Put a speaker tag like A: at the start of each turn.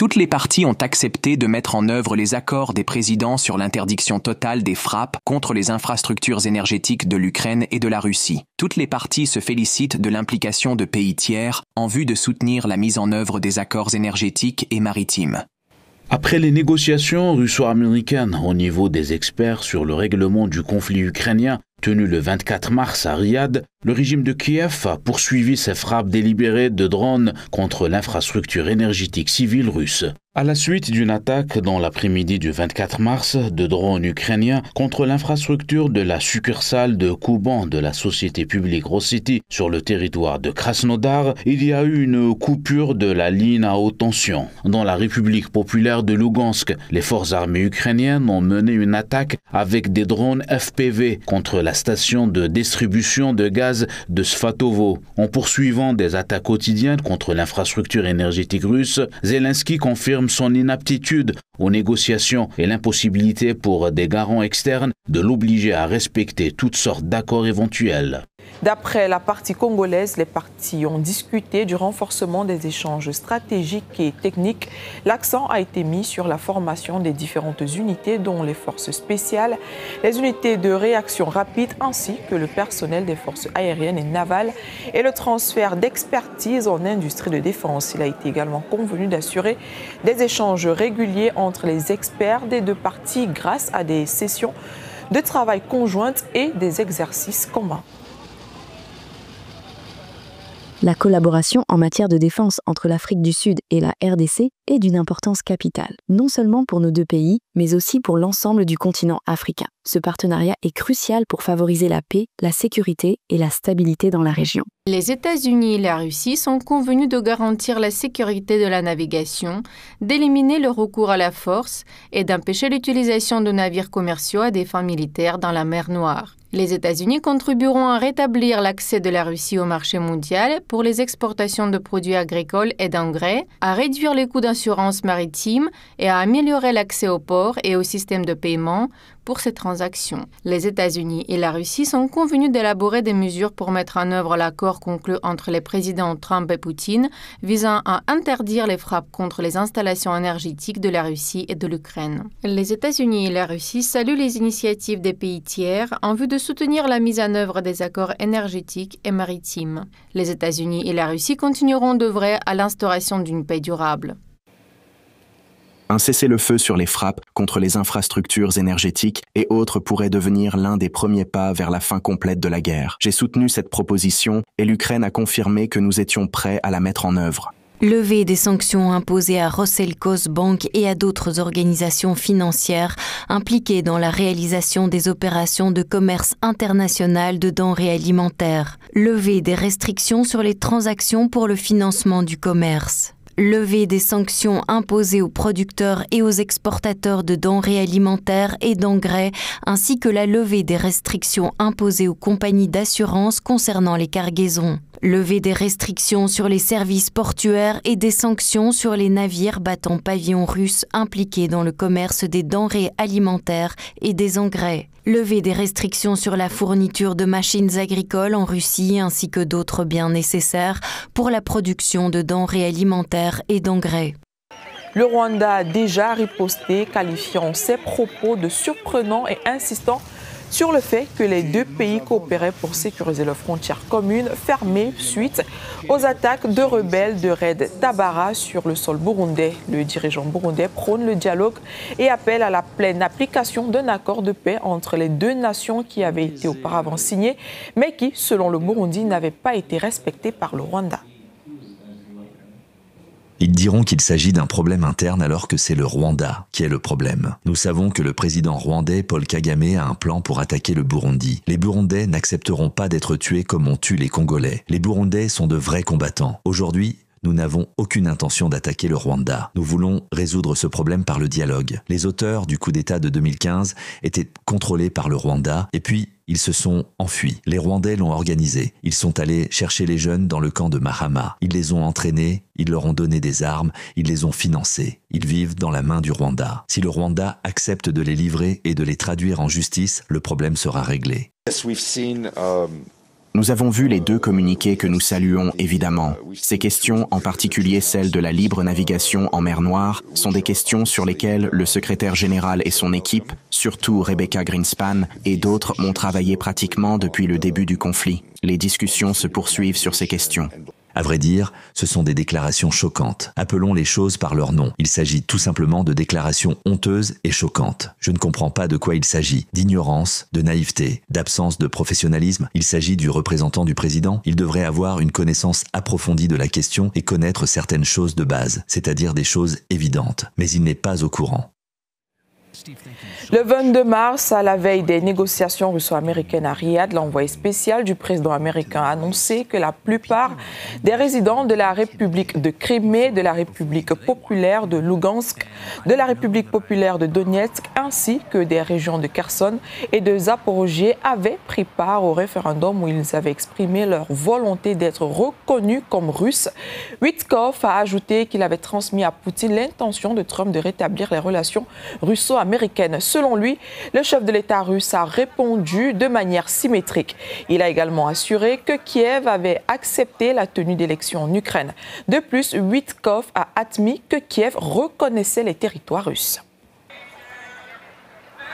A: Toutes les parties ont accepté de mettre en œuvre les accords des présidents sur l'interdiction totale des frappes contre les infrastructures énergétiques de l'Ukraine et de la Russie. Toutes les parties se félicitent de l'implication de pays tiers en vue de soutenir la mise en œuvre des accords énergétiques et maritimes.
B: Après les négociations russo-américaines au niveau des experts sur le règlement du conflit ukrainien, tenu le 24 mars à Riyad, le régime de Kiev a poursuivi ses frappes délibérées de drones contre l'infrastructure énergétique civile russe. À la suite d'une attaque dans l'après-midi du 24 mars de drones ukrainiens contre l'infrastructure de la succursale de Kuban de la société publique Rossity sur le territoire de Krasnodar, il y a eu une coupure de la ligne à haute tension. Dans la République populaire de Lugansk, les forces armées ukrainiennes ont mené une attaque avec des drones FPV contre la station de distribution de gaz de Svatovo. En poursuivant des attaques quotidiennes contre l'infrastructure énergétique russe, Zelensky confirme son inaptitude aux négociations et l'impossibilité pour des garants externes de l'obliger à respecter toutes sortes d'accords éventuels.
C: D'après la partie congolaise, les parties ont discuté du renforcement des échanges stratégiques et techniques. L'accent a été mis sur la formation des différentes unités, dont les forces spéciales, les unités de réaction rapide ainsi que le personnel des forces aériennes et navales et le transfert d'expertise en industrie de défense. Il a été également convenu d'assurer des échanges réguliers entre les experts des deux parties grâce à des sessions de travail conjointes et des exercices communs.
D: La collaboration en matière de défense entre l'Afrique du Sud et la RDC est d'une importance capitale, non seulement pour nos deux pays, mais aussi pour l'ensemble du continent africain. Ce partenariat est crucial pour favoriser la paix, la sécurité et la stabilité dans la région.
E: Les États-Unis et la Russie sont convenus de garantir la sécurité de la navigation, d'éliminer le recours à la force et d'empêcher l'utilisation de navires commerciaux à des fins militaires dans la mer Noire. Les États-Unis contribueront à rétablir l'accès de la Russie au marché mondial pour les exportations de produits agricoles et d'engrais, à réduire les coûts d'assurance maritime et à améliorer l'accès aux ports et aux systèmes de paiement pour ces transactions. Les États-Unis et la Russie sont convenus d'élaborer des mesures pour mettre en œuvre l'accord conclu entre les présidents Trump et Poutine visant à interdire les frappes contre les installations énergétiques de la Russie et de l'Ukraine. Les États-Unis et la Russie saluent les initiatives des pays tiers en vue de soutenir la mise en œuvre des accords énergétiques et maritimes. Les États-Unis et la Russie continueront d'œuvrer à l'instauration d'une paix durable.
A: Un cessez-le-feu sur les frappes contre les infrastructures énergétiques et autres pourrait devenir l'un des premiers pas vers la fin complète de la guerre. J'ai soutenu cette proposition et l'Ukraine a confirmé que nous étions prêts à la mettre en œuvre.
F: Lever des sanctions imposées à Roselkos Bank et à d'autres organisations financières impliquées dans la réalisation des opérations de commerce international de denrées alimentaires. Lever des restrictions sur les transactions pour le financement du commerce. Lever des sanctions imposées aux producteurs et aux exportateurs de denrées alimentaires et d'engrais, ainsi que la levée des restrictions imposées aux compagnies d'assurance concernant les cargaisons. Lever des restrictions sur les services portuaires et des sanctions sur les navires battant pavillon russe impliqués dans le commerce des denrées alimentaires et des engrais. Lever des restrictions sur la fourniture de machines agricoles en Russie ainsi que d'autres biens nécessaires pour la production de denrées alimentaires et d'engrais.
C: Le Rwanda a déjà riposté, qualifiant ses propos de surprenants et insistant sur le fait que les deux pays coopéraient pour sécuriser leurs frontières communes fermées suite aux attaques de rebelles de Red Tabara sur le sol burundais. Le dirigeant burundais prône le dialogue et appelle à la pleine application d'un accord de paix entre les deux nations qui avait été auparavant signé, mais qui, selon le Burundi, n'avait pas été respecté par le Rwanda.
G: Ils diront qu'il s'agit d'un problème interne alors que c'est le Rwanda qui est le problème. Nous savons que le président rwandais Paul Kagame a un plan pour attaquer le Burundi. Les Burundais n'accepteront pas d'être tués comme on tue les Congolais. Les Burundais sont de vrais combattants. Aujourd'hui, nous n'avons aucune intention d'attaquer le Rwanda. Nous voulons résoudre ce problème par le dialogue. Les auteurs du coup d'État de 2015 étaient contrôlés par le Rwanda et puis ils se sont enfuis. Les Rwandais l'ont organisé. Ils sont allés chercher les jeunes dans le camp de Mahama. Ils les ont entraînés, ils leur ont donné des armes, ils les ont financés. Ils vivent dans la main du Rwanda. Si le Rwanda accepte de les livrer et de les traduire en justice, le problème sera réglé.
H: Yes, we've seen Nous avons vu les deux communiqués que nous saluons évidemment. Ces questions, en particulier celle de la libre navigation en mer Noire, sont des questions sur lesquelles le secrétaire général et son équipe, surtout Rebecca Greenspan et d'autres, ont travaillé pratiquement depuis le début du conflit. Les discussions se poursuivent sur ces questions.
G: À vrai dire, ce sont des déclarations choquantes. Appelons les choses par leur nom. Il s'agit tout simplement de déclarations honteuses et choquantes. Je ne comprends pas de quoi il s'agit. D'ignorance, de naïveté, d'absence de professionnalisme. Il s'agit du représentant du président. Il devrait avoir une connaissance approfondie de la question et connaître certaines choses de base, c'est-à-dire des choses évidentes. Mais il n'est pas au courant.
C: Le 22 mars, à la veille des négociations russo-américaines à Riyad, l'envoyé spécial du président américain a annoncé que la plupart des résidents de la République de Crimée, de la République populaire de Lugansk, de la République populaire de Donetsk, ainsi que des régions de Kherson et de Zaporozhye avaient pris part au référendum où ils avaient exprimé leur volonté d'être reconnus comme Russes. Witkoff a ajouté qu'il avait transmis à Poutine l'intention de Trump de rétablir les relations russo-américaines. Selon lui, le chef de l'État russe a répondu de manière symétrique. Il a également assuré que Kiev avait accepté la tenue d'élections en Ukraine. De plus, Witkoff a admis que Kiev reconnaissait les territoires russes.